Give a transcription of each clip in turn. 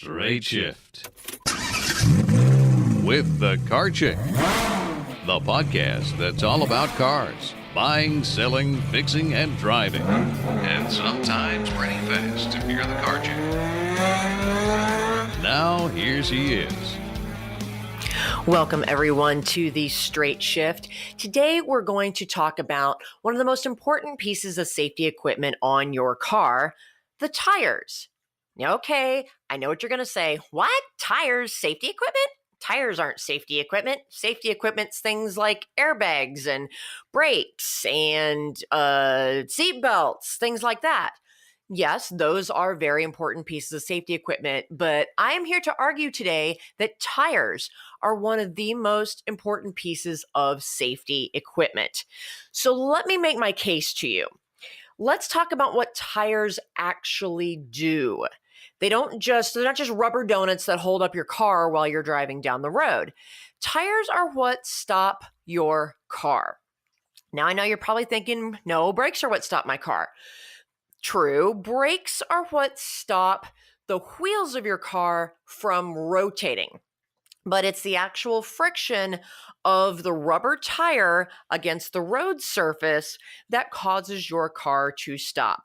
Straight Shift with the Car Chick, the podcast that's all about cars, buying, selling, fixing, and driving, and sometimes running fast if you're the car chick. Now, here she is. Welcome, everyone, to the Straight Shift. Today, we're going to talk about one of the most important pieces of safety equipment on your car, the tires. Okay, I know what you're going to say. What? Tires? Safety equipment? Tires aren't safety equipment. Safety equipment's things like airbags and brakes and seat belts, things like that. Yes, those are very important pieces of safety equipment, but I am here to argue today that tires are one of the most important pieces of safety equipment. So let me make my case to you. Let's talk about what tires actually do. They're not just rubber donuts that hold up your car while you're driving down the road. Tires are what stop your car. Now, I know you're probably thinking, no, brakes are what stop my car. True, brakes are what stop the wheels of your car from rotating. But it's the actual friction of the rubber tire against the road surface that causes your car to stop.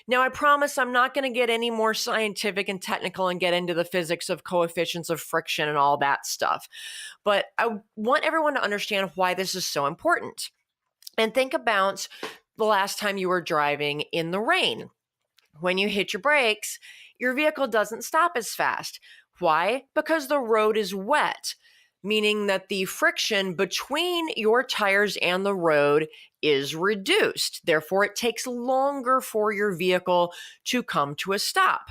Now, I promise I'm not going to get any more scientific and technical and get into the physics of coefficients of friction and all that stuff. But I want everyone to understand why this is so important. And think about the last time you were driving in the rain. When you hit your brakes, your vehicle doesn't stop as fast. Why? Because the road is wet, meaning that the friction between your tires and the road is reduced. Therefore, it takes longer for your vehicle to come to a stop,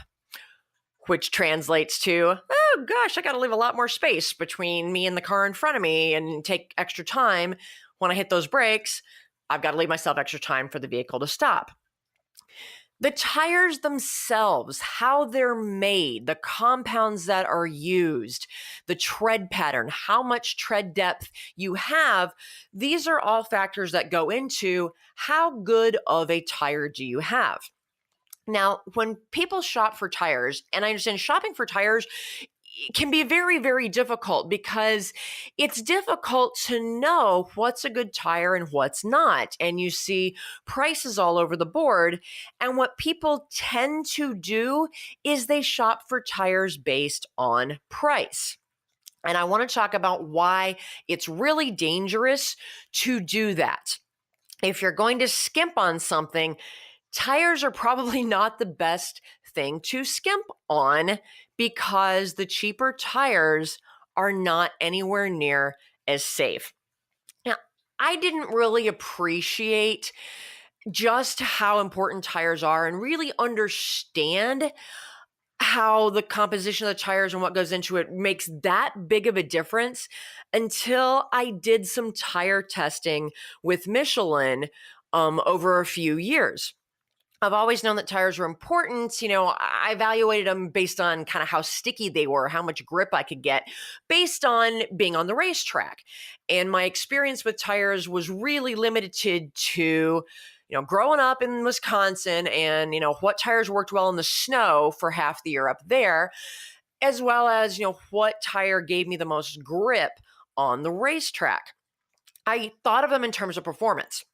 which translates to, oh gosh, I got to leave a lot more space between me and the car in front of me and take extra time. When I hit those brakes, I've got to leave myself extra time for the vehicle to stop. The tires themselves, how they're made, the compounds that are used, the tread pattern, how much tread depth you have, these are all factors that go into how good of a tire do you have. Now, when people shop for tires, and I understand shopping for tires can be very, very difficult because it's difficult to know what's a good tire and what's not. And you see prices all over the board. And what people tend to do is they shop for tires based on price. And I want to talk about why it's really dangerous to do that. If you're going to skimp on something, tires are probably not the best thing to skimp on because the cheaper tires are not anywhere near as safe. Now, I didn't really appreciate just how important tires are and really understand how the composition of the tires and what goes into it makes that big of a difference until I did some tire testing with Michelin over a few years. I've always known that tires were important. I evaluated them based on kind of how sticky they were, how much grip I could get based on being on the racetrack. And my experience with tires was really limited to, growing up in Wisconsin and, what tires worked well in the snow for half the year up there, as well as, what tire gave me the most grip on the racetrack. I thought of them in terms of performance.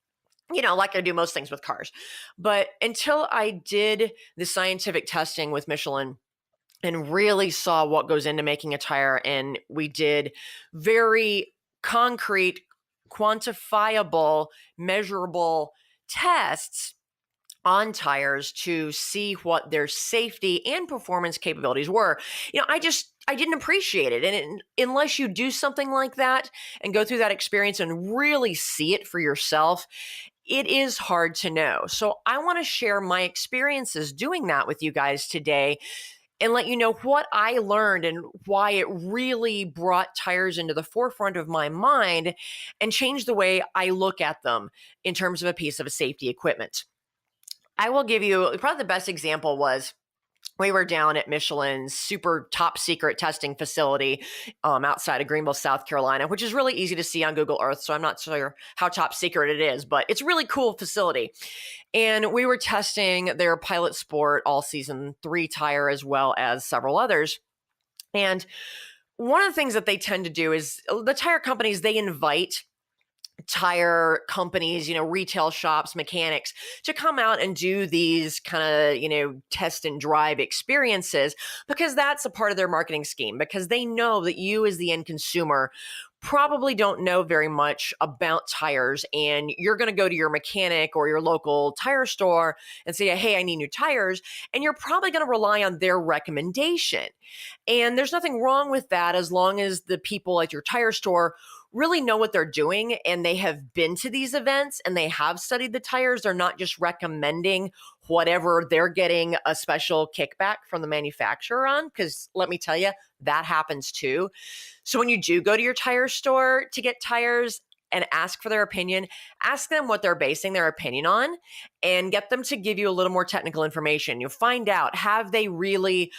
Like I do most things with cars. But until I did the scientific testing with Michelin and really saw what goes into making a tire, and we did very concrete, quantifiable, measurable tests on tires to see what their safety and performance capabilities were, I didn't appreciate it. And unless you do something like that and go through that experience and really see it for yourself, it is hard to know. So I want to share my experiences doing that with you guys today and let you know what I learned and why it really brought tires into the forefront of my mind and changed the way I look at them in terms of a piece of safety equipment. I will give you probably the best example was we were down at Michelin's super top secret testing facility outside of Greenville, South Carolina, which is really easy to see on Google Earth. So I'm not sure how top secret it is, but it's a really cool facility. And we were testing their Pilot Sport All Season 3 tire as well as several others. And one of the things that they tend to do is the tire companies, they invite tire companies, retail shops, mechanics to come out and do these kind of, test and drive experiences, because that's a part of their marketing scheme, because they know that you as the end consumer probably don't know very much about tires, and you're going to go to your mechanic or your local tire store and say, hey, I need new tires, and you're probably going to rely on their recommendation. And there's nothing wrong with that, as long as the people at your tire store really know what they're doing and they have been to these events and they have studied the tires. They're not just recommending whatever they're getting a special kickback from the manufacturer on, because let me tell you, that happens too. So when you do go to your tire store to get tires and ask for their opinion, ask them what they're basing their opinion on and get them to give you a little more technical information. You'll find out, have they really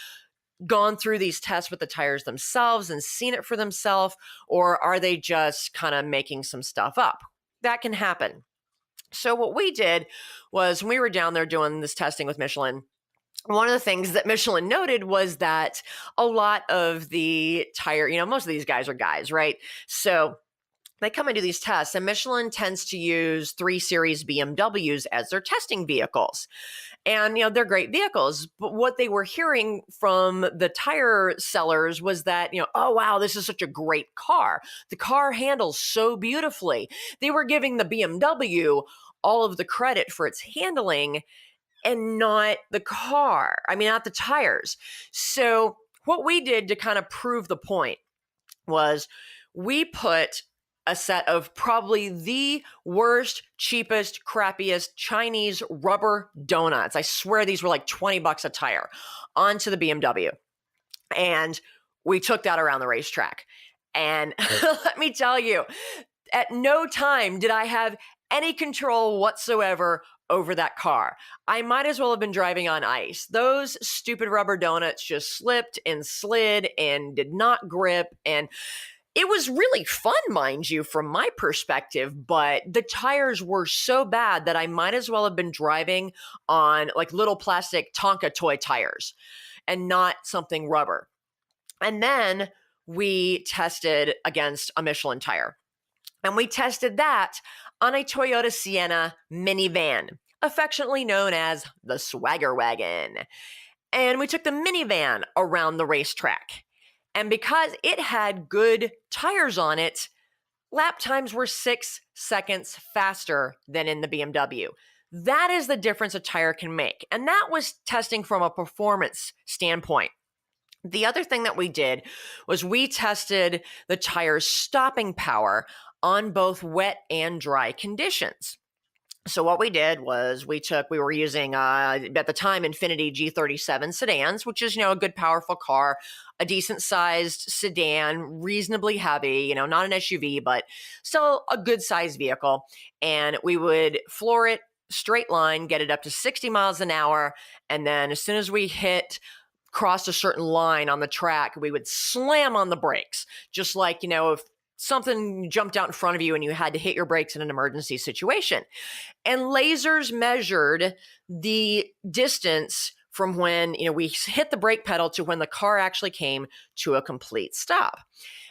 gone through these tests with the tires themselves and seen it for themselves, or are they just kind of making some stuff up? That can happen. So what we did was, when we were down there doing this testing with Michelin, one of the things that Michelin noted was that a lot of the tire, most of these guys are guys, right? So they come and do these tests, and Michelin tends to use 3 Series BMWs as their testing vehicles. And, they're great vehicles. But what they were hearing from the tire sellers was that, oh, wow, this is such a great car. The car handles so beautifully. They were giving the BMW all of the credit for its handling and not the car. Not the tires. So what we did to kind of prove the point was, we put a set of probably the worst, cheapest, crappiest Chinese rubber donuts. I swear these were like $20 a tire onto the BMW. And we took that around the racetrack. And let me tell you, at no time did I have any control whatsoever over that car. I might as well have been driving on ice. Those stupid rubber donuts just slipped and slid and did not grip. And it was really fun, mind you, from my perspective, but the tires were so bad that I might as well have been driving on like little plastic Tonka toy tires and not something rubber. And then we tested against a Michelin tire, and we tested that on a Toyota Sienna minivan, affectionately known as the Swagger Wagon. And we took the minivan around the racetrack. And because it had good tires on it, lap times were 6 seconds faster than in the BMW. That is the difference a tire can make. And that was testing from a performance standpoint. The other thing that we did was we tested the tire's stopping power on both wet and dry conditions. So what we did was we were using, at the time, Infiniti G37 sedans, which is, a good, powerful car, a decent sized sedan, reasonably heavy, not an SUV, but still a good sized vehicle. And we would floor it straight line, get it up to 60 miles an hour. And then as soon as we crossed a certain line on the track, we would slam on the brakes, just like, if something jumped out in front of you and you had to hit your brakes in an emergency situation. And lasers measured the distance from when, we hit the brake pedal to when the car actually came to a complete stop.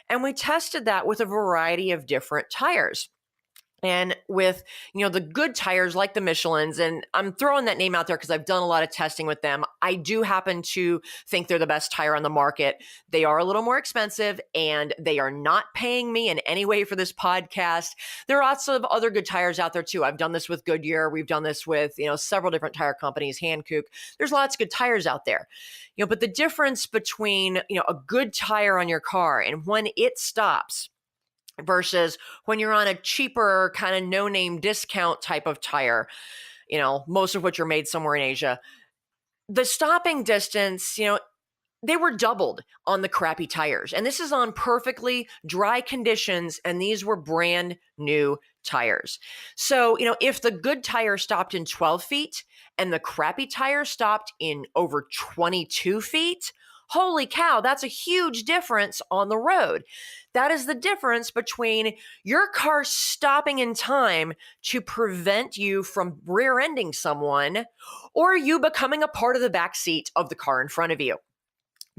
And we tested that with a variety of different tires. And with, the good tires like the Michelins, and I'm throwing that name out there because I've done a lot of testing with them. I do happen to think they're the best tire on the market. They are a little more expensive, and they are not paying me in any way for this podcast. There are lots of other good tires out there too. I've done this with Goodyear. We've done this with, several different tire companies, Hankook. There's lots of good tires out there. But the difference between, a good tire on your car and when it stops versus when you're on a cheaper kind of no-name discount type of tire, most of which are made somewhere in Asia, the stopping distance, they were doubled on the crappy tires. And this is on perfectly dry conditions, and these were brand new tires. So, if the good tire stopped in 12 feet and the crappy tire stopped in over 22 feet, holy cow, that's a huge difference on the road. That is the difference between your car stopping in time to prevent you from rear-ending someone or you becoming a part of the back seat of the car in front of you.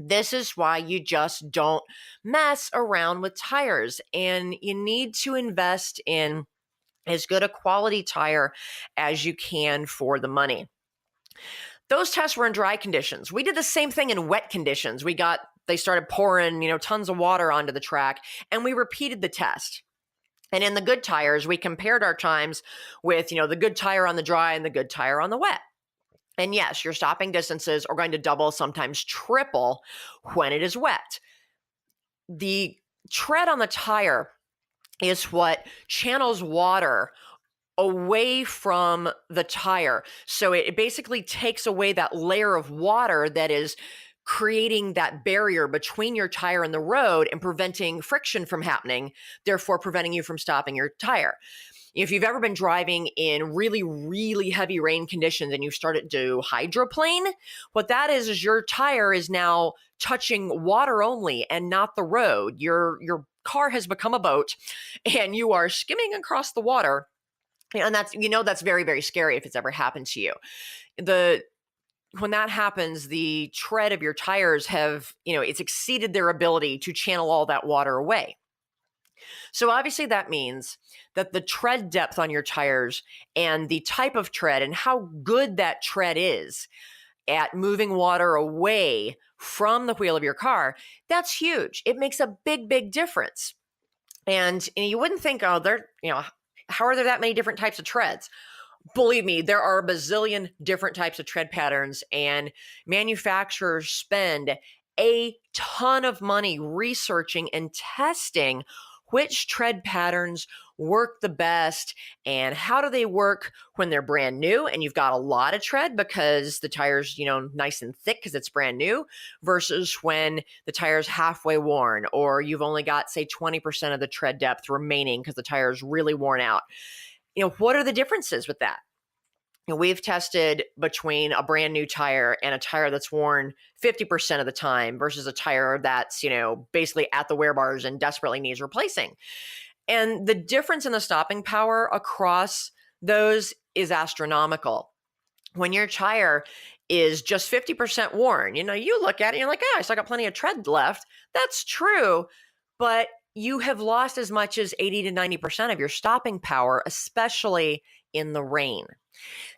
This is why you just don't mess around with tires, and you need to invest in as good a quality tire as you can for the money. Those tests were in dry conditions. We did the same thing in wet conditions. They started pouring, tons of water onto the track, and we repeated the test. And in the good tires, we compared our times with, the good tire on the dry and the good tire on the wet. And yes, your stopping distances are going to double, sometimes triple when it is wet. The tread on the tire is what channels water away from the tire. So it basically takes away that layer of water that is creating that barrier between your tire and the road and preventing friction from happening, therefore preventing you from stopping your tire. If you've ever been driving in really, really heavy rain conditions and you've started to hydroplane, what that is your tire is now touching water only and not the road. Your car has become a boat and you are skimming across the water. And that's very, very scary if it's ever happened to you. When that happens, the tread of your tires it's exceeded their ability to channel all that water away. So obviously that means that the tread depth on your tires and the type of tread and how good that tread is at moving water away from the wheel of your car, that's huge. It makes a big, big difference. And you wouldn't think, how are there that many different types of treads? Believe me, there are a bazillion different types of tread patterns, and manufacturers spend a ton of money researching and testing which tread patterns work the best and how do they work when they're brand new and you've got a lot of tread because the tire's, nice and thick because it's brand new, versus when the tire's halfway worn or you've only got, say, 20% of the tread depth remaining because the tire's really worn out. What are the differences with that? We've tested between a brand new tire and a tire that's worn 50% of the time versus a tire that's, basically at the wear bars and desperately needs replacing. And the difference in the stopping power across those is astronomical. When your tire is just 50% worn, you look at it and you're like, I still got plenty of tread left. That's true, but you have lost as much as 80 to 90% of your stopping power, especially in the rain.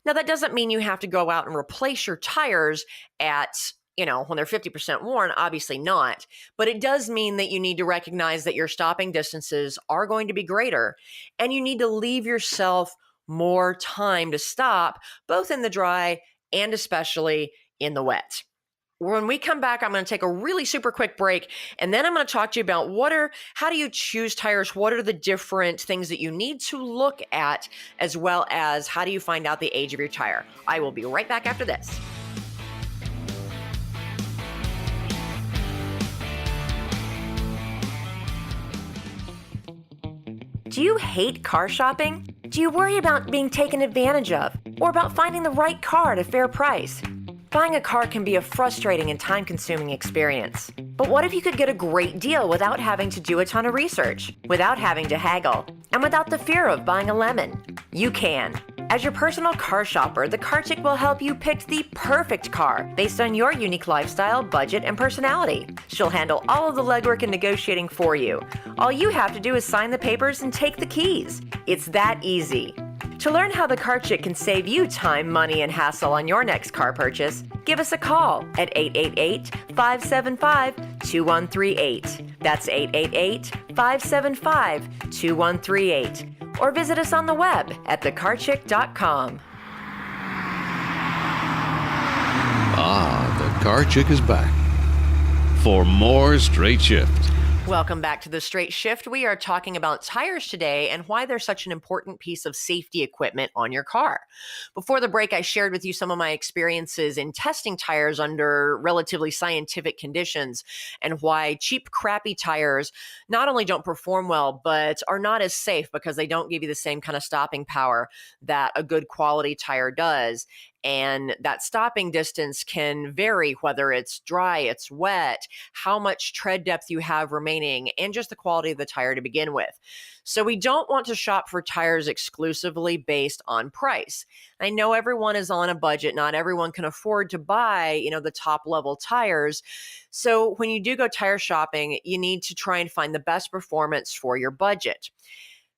Now, that doesn't mean you have to go out and replace your tires at, when they're 50% worn, obviously not. But it does mean that you need to recognize that your stopping distances are going to be greater, and you need to leave yourself more time to stop, both in the dry and especially in the wet. When we come back, I'm going to take a really super quick break, and then I'm going to talk to you about how do you choose tires? What are the different things that you need to look at, as well as how do you find out the age of your tire? I will be right back after this. Do you hate car shopping? Do you worry about being taken advantage of, or about finding the right car at a fair price? Buying a car can be a frustrating and time-consuming experience. But what if you could get a great deal without having to do a ton of research, without having to haggle, and without the fear of buying a lemon? You can. As your personal car shopper, the Car Chick will help you pick the perfect car based on your unique lifestyle, budget, and personality. She'll handle all of the legwork and negotiating for you. All you have to do is sign the papers and take the keys. It's that easy. To learn how the Car Chick can save you time, money, and hassle on your next car purchase, give us a call at 888-575-2138. That's 888-575-2138. Or visit us on the web at thecarchick.com. The Car Chick is back for more Straight Shift. Welcome back to The Straight Shift. We are talking about tires today and why they're such an important piece of safety equipment on your car. Before the break, I shared with you some of my experiences in testing tires under relatively scientific conditions and why cheap, crappy tires not only don't perform well, but are not as safe because they don't give you the same kind of stopping power that a good quality tire does. And that stopping distance can vary, whether it's dry, it's wet, how much tread depth you have remaining, and just the quality of the tire to begin with. So we don't want to shop for tires exclusively based on price. I know everyone is on a budget. Not everyone can afford to buy, the top level tires. So when you do go tire shopping, you need to try and find the best performance for your budget.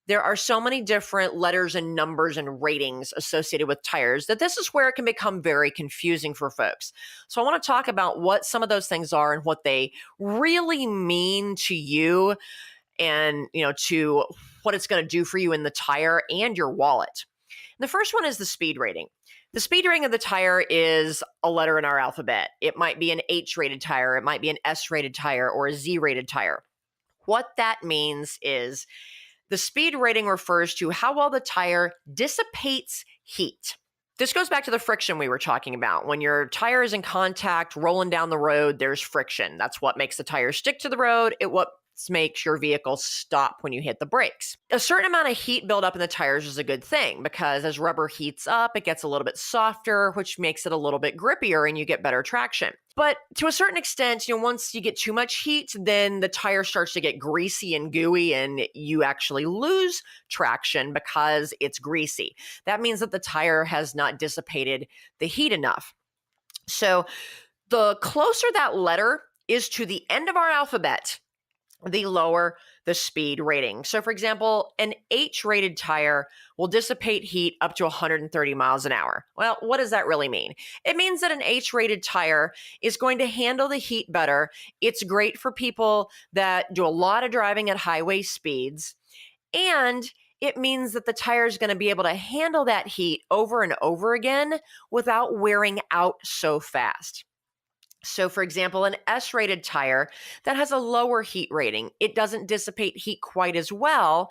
There are so many different letters and numbers and ratings associated with tires that this is where it can become very confusing for folks. So I want to talk about what some of those things are and what they really mean to you, and to what it's going to do for you in the tire and your wallet. And the first one is the speed rating. The speed rating of the tire is a letter in our alphabet. It might be an H-rated tire, it might be an S-rated tire, or a Z-rated tire. What that means is the speed rating refers to how well the tire dissipates heat. This goes back to the friction we were talking about. When your tire is in contact, rolling down the road, there's friction. That's what makes the tire stick to the road. What makes your vehicle stop when you hit the brakes. A certain amount of heat buildup in the tires is a good thing, because as rubber heats up, it gets a little bit softer, which makes it a little bit grippier and you get better traction. But to a certain extent, once you get too much heat, then the tire starts to get greasy and gooey and you actually lose traction because it's greasy. That means that the tire has not dissipated the heat enough. So the closer that letter is to the end of our alphabet, the lower the speed rating. So for example, an H-rated tire will dissipate heat up to 130 miles an hour. Well, what does that really mean? It means that an H-rated tire is going to handle the heat better. It's great for people that do a lot of driving at highway speeds. And it means that the tire is going to be able to handle that heat over and over again without wearing out so fast. So for example, an S-rated tire that has a lower heat rating, it doesn't dissipate heat quite as well.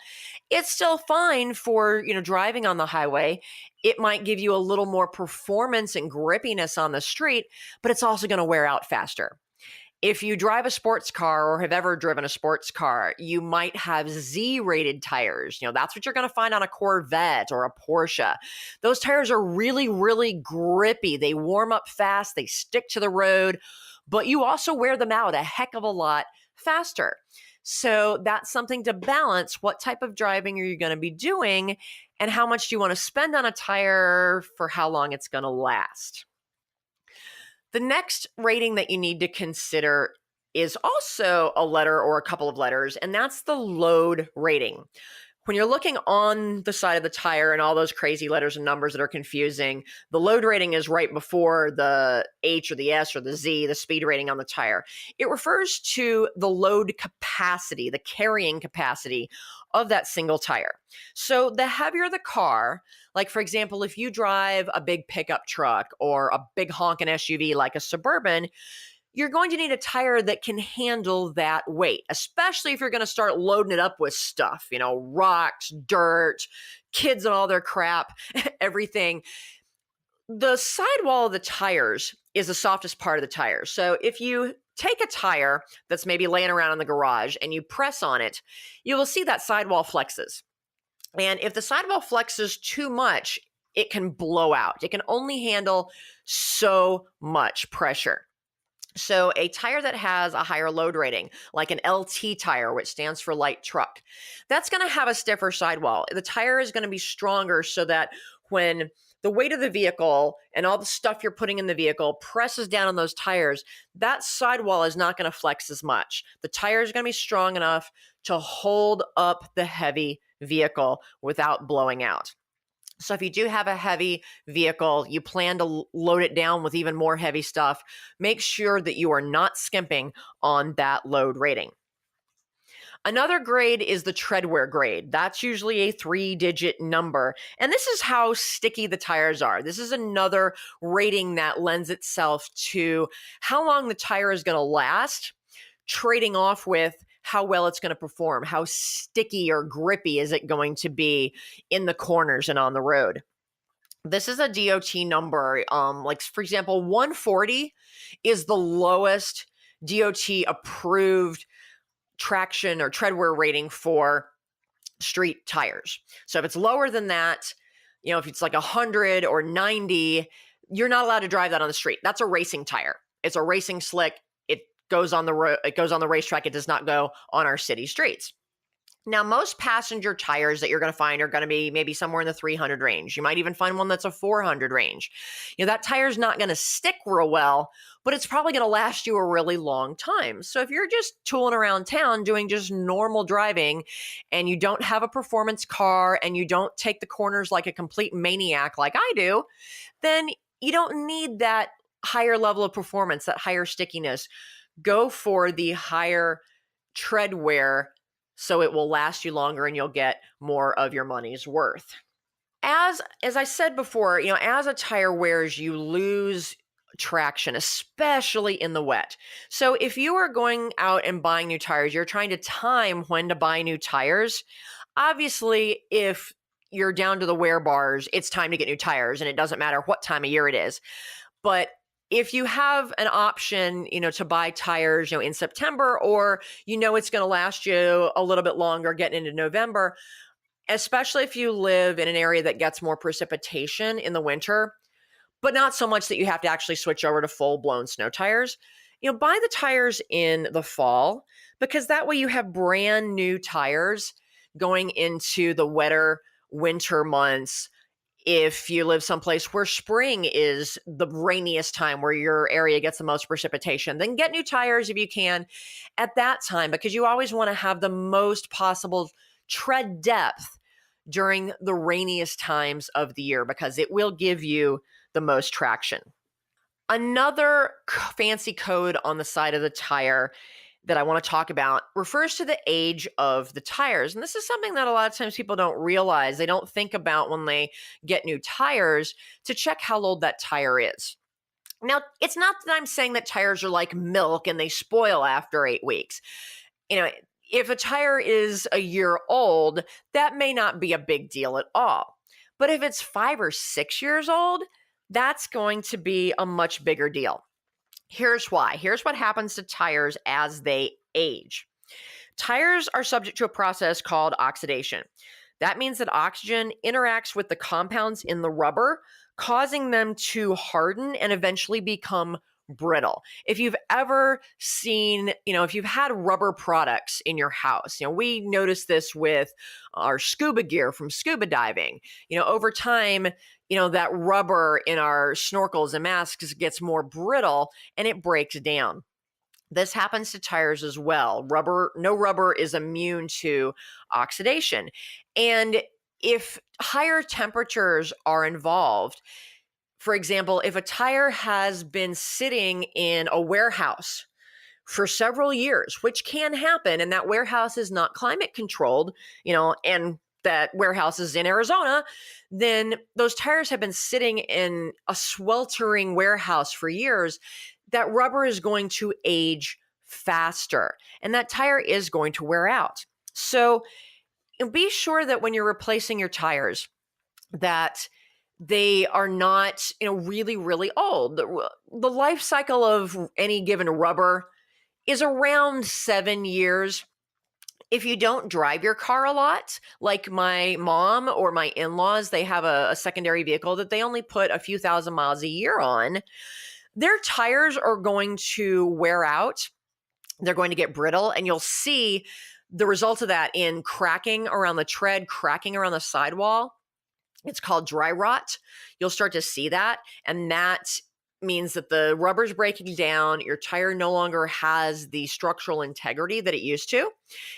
It's still fine for, driving on the highway. It might give you a little more performance and grippiness on the street, but it's also going to wear out faster. If you drive a sports car or have ever driven a sports car, you might have Z-rated tires. That's what you're going to find on a Corvette or a Porsche. Those tires are really, really grippy. They warm up fast. They stick to the road, but you also wear them out a heck of a lot faster. So that's something to balance. What type of driving are you going to be doing, and how much do you want to spend on a tire for how long it's going to last? The next rating that you need to consider is also a letter or a couple of letters, and that's the load rating. When you're looking on the side of the tire and all those crazy letters and numbers that are confusing, the load rating is right before the H or the S or the Z, the speed rating on the tire. It refers to the load capacity, the carrying capacity of that single tire. So the heavier the car, like for example, if you drive a big pickup truck or a big honking SUV like a Suburban, you're going to need a tire that can handle that weight, especially if you're going to start loading it up with stuff, rocks, dirt, kids and all their crap, everything. The sidewall of the tires is the softest part of the tire. So if you take a tire that's maybe laying around in the garage and you press on it, you will see that sidewall flexes. And if the sidewall flexes too much, it can blow out. It can only handle so much pressure. So a tire that has a higher load rating, like an LT tire, which stands for light truck, that's going to have a stiffer sidewall. The tire is going to be stronger so that when the weight of the vehicle and all the stuff you're putting in the vehicle presses down on those tires, that sidewall is not going to flex as much. The tire is going to be strong enough to hold up the heavy vehicle without blowing out. So if you do have a heavy vehicle, you plan to load it down with even more heavy stuff, make sure that you are not skimping on that load rating. Another grade is the treadwear grade. That's usually a 3-digit number. And this is how sticky the tires are. This is another rating that lends itself to how long the tire is going to last, trading off with how well it's going to perform, how sticky or grippy is it going to be in the corners and on the road. This is a DOT number. Like for example, 140 is the lowest DOT approved traction or treadwear rating for street tires. So if it's lower than that, if it's like 100 or 90, you're not allowed to drive that on the street. That's a racing tire. It's a racing slick. It goes on the road. It goes on the racetrack. It does not go on our city streets. Now, most passenger tires that you're going to find are going to be maybe somewhere in the 300 range. You might even find one that's a 400 range. That tire's not going to stick real well, but it's probably going to last you a really long time. So if you're just tooling around town doing just normal driving and you don't have a performance car and you don't take the corners like a complete maniac like I do, then you don't need that higher level of performance, that higher stickiness. Go for the higher tread wear so it will last you longer and you'll get more of your money's worth. As I said before, as a tire wears, you lose traction, especially in the wet. So if you are going out and buying new tires, you're trying to time when to buy new tires. Obviously, if you're down to the wear bars, it's time to get new tires, and it doesn't matter what time of year it is. But if you have an option, to buy tires, in September, or it's going to last you a little bit longer getting into November, especially if you live in an area that gets more precipitation in the winter, but not so much that you have to actually switch over to full-blown snow tires, buy the tires in the fall, because that way you have brand new tires going into the wetter winter months. If you live someplace where spring is the rainiest time, where your area gets the most precipitation, then get new tires if you can at that time, because you always want to have the most possible tread depth during the rainiest times of the year, because it will give you the most traction. Another fancy code on the side of the tire that I want to talk about refers to the age of the tires. And this is something that a lot of times people don't realize. They don't think about when they get new tires to check how old that tire is. Now, it's not that I'm saying that tires are like milk and they spoil after 8 weeks. If a tire is a year old, that may not be a big deal at all. But if it's 5 or 6 years old, that's going to be a much bigger deal. Here's why. Here's what happens to tires as they age. Tires are subject to a process called oxidation. That means that oxygen interacts with the compounds in the rubber, causing them to harden and eventually become brittle. If you've ever seen, if you've had rubber products in your house, we notice this with our scuba gear from scuba diving. Over time, that rubber in our snorkels and masks gets more brittle and it breaks down. This happens to tires as well. No rubber is immune to oxidation. And if higher temperatures are involved, for example, if a tire has been sitting in a warehouse for several years, which can happen, and that warehouse is not climate controlled, and that warehouse is in Arizona, then those tires have been sitting in a sweltering warehouse for years. That rubber is going to age faster, and that tire is going to wear out. So be sure that when you're replacing your tires, that they are not, really, really old. The life cycle of any given rubber is around 7 years. If you don't drive your car a lot, like my mom or my in-laws, they have a secondary vehicle that they only put a few thousand miles a year on, their tires are going to wear out. They're going to get brittle, and you'll see the results of that in cracking around the tread, cracking around the sidewall. It's called dry rot. You'll start to see that, and that means that the rubber's breaking down. Your tire no longer has the structural integrity that it used to.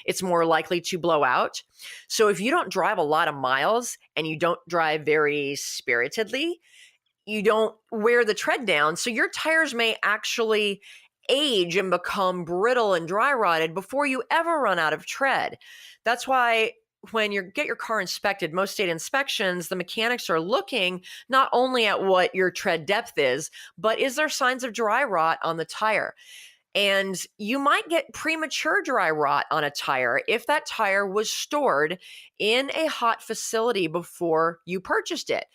It's more likely to blow out. So if you don't drive a lot of miles and you don't drive very spiritedly, you don't wear the tread down. So your tires may actually age and become brittle and dry rotted before you ever run out of tread. That's why when you get your car inspected, most state inspections, the mechanics are looking not only at what your tread depth is, but is there signs of dry rot on the tire? And you might get premature dry rot on a tire if that tire was stored in a hot facility before you purchased it.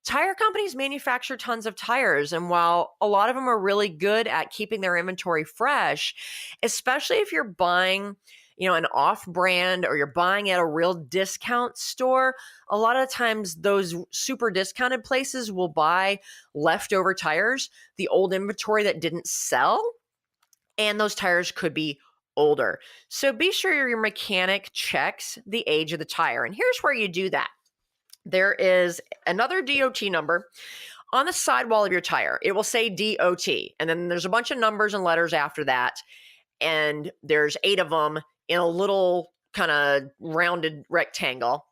Tire companies manufacture tons of tires, and while a lot of them are really good at keeping their inventory fresh, especially if you're buying an off-brand or you're buying at a real discount store, a lot of times those super discounted places will buy leftover tires, the old inventory that didn't sell, and those tires could be older. So be sure your mechanic checks the age of the tire. And here's where you do that. There is another DOT number on the sidewall of your tire. It will say DOT, and then there's a bunch of numbers and letters after that, and there's 8 of them in a little kind of rounded rectangle.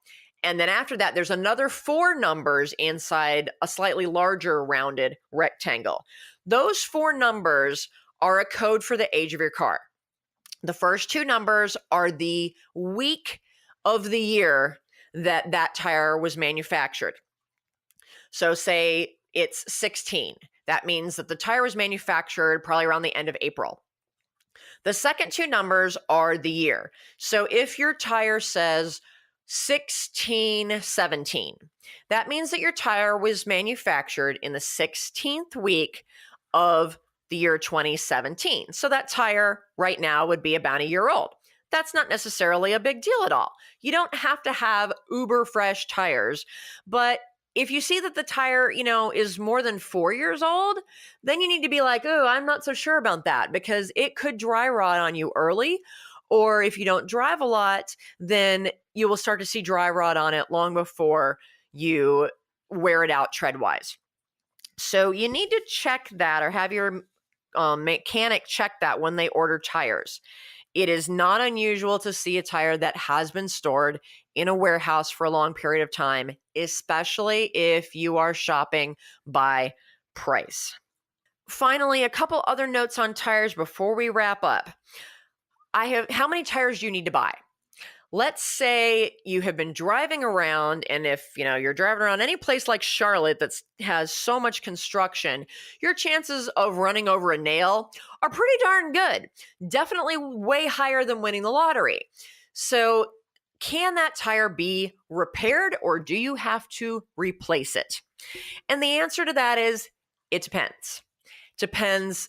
And then after that, there's another 4 numbers inside a slightly larger rounded rectangle. Those 4 numbers are a code for the age of your car. The first 2 numbers are the week of the year that tire was manufactured. So say it's 16. That means that the tire was manufactured probably around the end of April. The second 2 numbers are the year. So if your tire says 1617, that means that your tire was manufactured in the 16th week of the year 2017. So that tire right now would be about a year old. That's not necessarily a big deal at all. You don't have to have uber fresh tires, but if you see that the tire, is more than 4 years old, then you need to be like, oh, I'm not so sure about that, because it could dry rot on you early. Or if you don't drive a lot, then you will start to see dry rot on it long before you wear it out tread-wise. So you need to check that, or have your mechanic check that when they order tires. It is not unusual to see a tire that has been stored in a warehouse for a long period of time, especially if you are shopping by price. Finally, a couple other notes on tires before we wrap up. How many tires do you need to buy? Let's say you have been driving around, and if you're driving around any place like Charlotte that has so much construction, your chances of running over a nail are pretty darn good. Definitely way higher than winning the lottery. So can that tire be repaired, or do you have to replace it? And the answer to that is it depends. Depends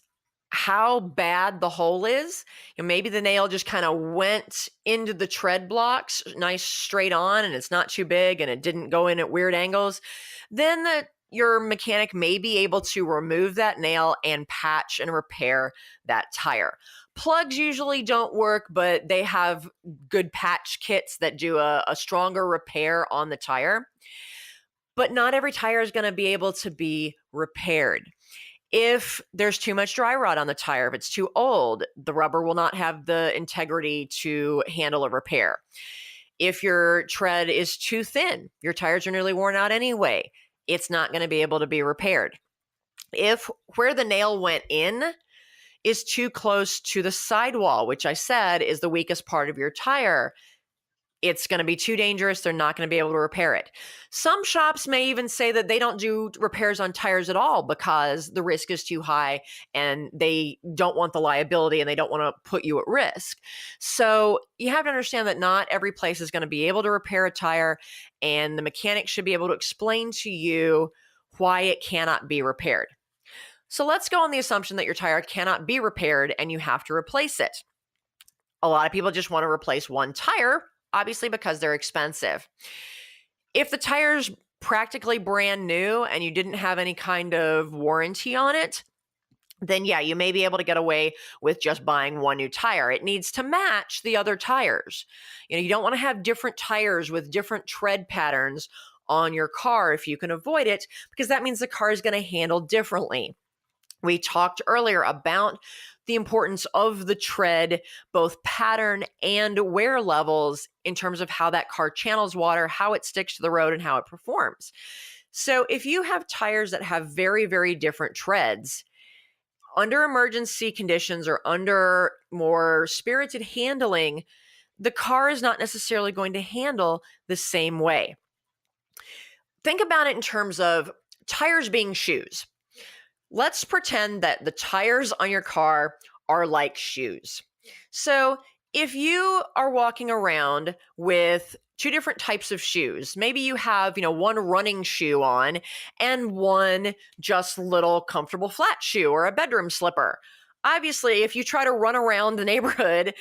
how bad the hole is. Maybe the nail just kind of went into the tread blocks, nice straight on, and it's not too big and it didn't go in at weird angles. Then your mechanic may be able to remove that nail and patch and repair that tire. Plugs usually don't work, but they have good patch kits that do a stronger repair on the tire. But not every tire is going to be able to be repaired. If there's too much dry rot on the tire, if it's too old, the rubber will not have the integrity to handle a repair. If your tread is too thin, your tires are nearly worn out anyway, it's not going to be able to be repaired. If where the nail went in is too close to the sidewall, which I said is the weakest part of your tire, it's going to be too dangerous. They're not going to be able to repair it. Some shops may even say that they don't do repairs on tires at all because the risk is too high and they don't want the liability and they don't want to put you at risk. So you have to understand that not every place is going to be able to repair a tire, and the mechanic should be able to explain to you why it cannot be repaired. So let's go on the assumption that your tire cannot be repaired and you have to replace it. A lot of people just want to replace one tire, obviously because they're expensive. If the tire's practically brand new and you didn't have any kind of warranty on it, then yeah, you may be able to get away with just buying one new tire. It needs to match the other tires. You don't want to have different tires with different tread patterns on your car if you can avoid it, because that means the car is going to handle differently. We talked earlier about the importance of the tread, both pattern and wear levels, in terms of how that car channels water, how it sticks to the road, and how it performs. So if you have tires that have very, very different treads, under emergency conditions or under more spirited handling, the car is not necessarily going to handle the same way. Think about it in terms of tires being shoes. Let's pretend that the tires on your car are like shoes. So if you are walking around with two different types of shoes, maybe you have, one running shoe on and one just little comfortable flat shoe or a bedroom slipper. obviously, if you try to run around the neighborhood,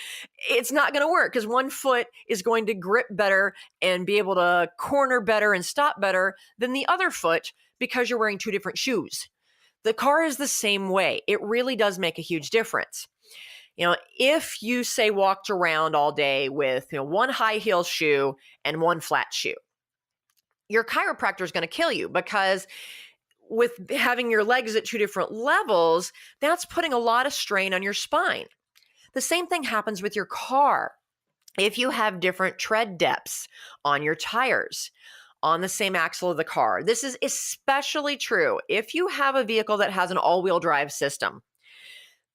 it's not going to work because one foot is going to grip better and be able to corner better and stop better than the other foot because you're wearing two different shoes. The car is the same way. It really does make a huge difference. If you say walked around all day with one high heel shoe and one flat shoe, your chiropractor is going to kill you because with having your legs at two different levels, that's putting a lot of strain on your spine. The same thing happens with your car. If you have different tread depths on your tires, on the same axle of the car, this is especially true if you have a vehicle that has an all-wheel drive system.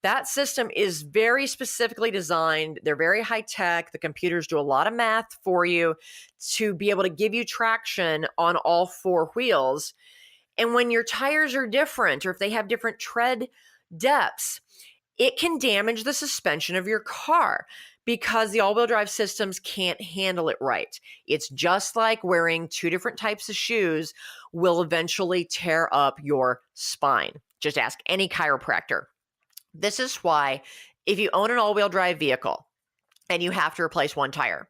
That system is very specifically designed. They're very high tech. The computers do a lot of math for you to be able to give you traction on all four wheels. And when your tires are different, or if they have different tread depths, it can damage the suspension of your car because the all-wheel drive systems can't handle it right. It's just like wearing two different types of shoes will eventually tear up your spine. Just ask any chiropractor. This is why if you own an all-wheel drive vehicle and you have to replace one tire,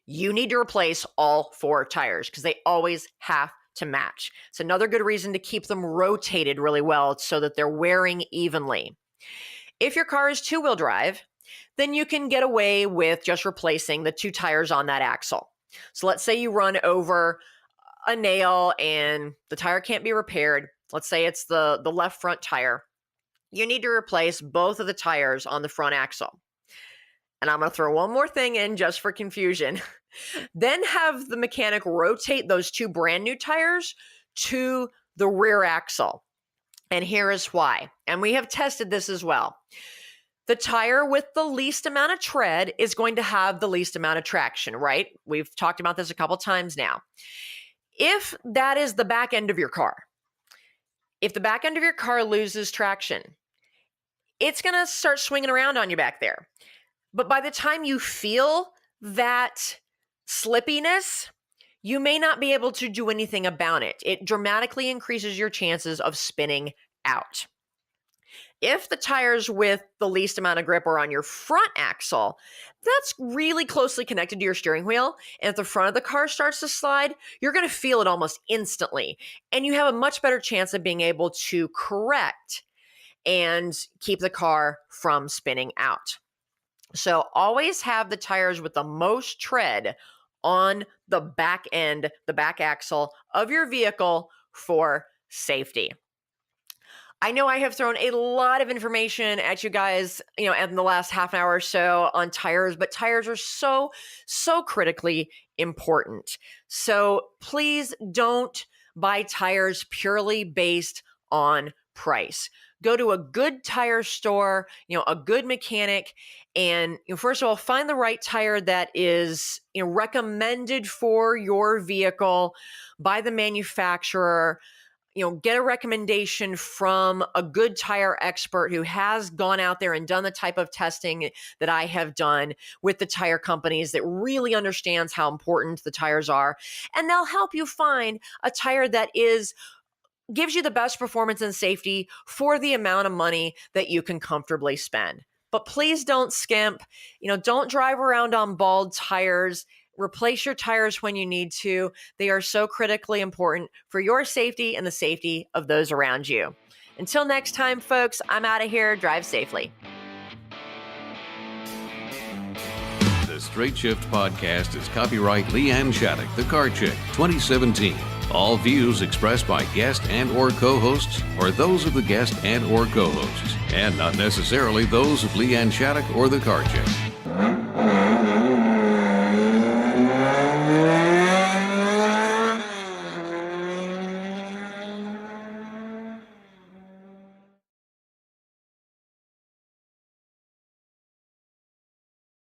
you need to replace all four tires because they always have to match. It's another good reason to keep them rotated really well so that they're wearing evenly. If your car is two-wheel drive, then you can get away with just replacing the two tires on that axle. So let's say you run over a nail and the tire can't be repaired. Let's say it's the left front tire. You need to replace both of the tires on the front axle. And I'm going to throw one more thing in just for confusion. Then have the mechanic rotate those two brand new tires to the rear axle. And here is why. And we have tested this as well. The tire with the least amount of tread is going to have the least amount of traction, right? We've talked about this a couple times now. If that is the back end of your car, if the back end of your car loses traction, it's going to start swinging around on you back there. But by the time you feel that slippiness, you may not be able to do anything about it. It dramatically increases your chances of spinning out. If the tires with the least amount of grip are on your front axle, that's really closely connected to your steering wheel. And if the front of the car starts to slide, you're going to feel it almost instantly. And you have a much better chance of being able to correct and keep the car from spinning out. So always have the tires with the most tread on the back end, the back axle of your vehicle for safety. I know I have thrown a lot of information at you guys, in the last half an hour or so on tires, but tires are so critically important. So please don't buy tires purely based on price. Go to a good tire store, a good mechanic, and first of all, find the right tire that is recommended for your vehicle by the manufacturer. Get a recommendation from a good tire expert who has gone out there and done the type of testing that I have done with the tire companies that really understands how important the tires are. And they'll help you find a tire that gives you the best performance and safety for the amount of money that you can comfortably spend. But please don't skimp. Don't drive around on bald tires. Replace your tires when you need to. They are so critically important for your safety and the safety of those around you. Until next time, folks, I'm out of here. Drive safely. The Straight Shift Podcast is copyright Leanne Shattuck, The Car Chick, 2017. All views expressed by guest and or co-hosts are those of the guest and or co-hosts, and not necessarily those of Leanne Shattuck or The Car Chick.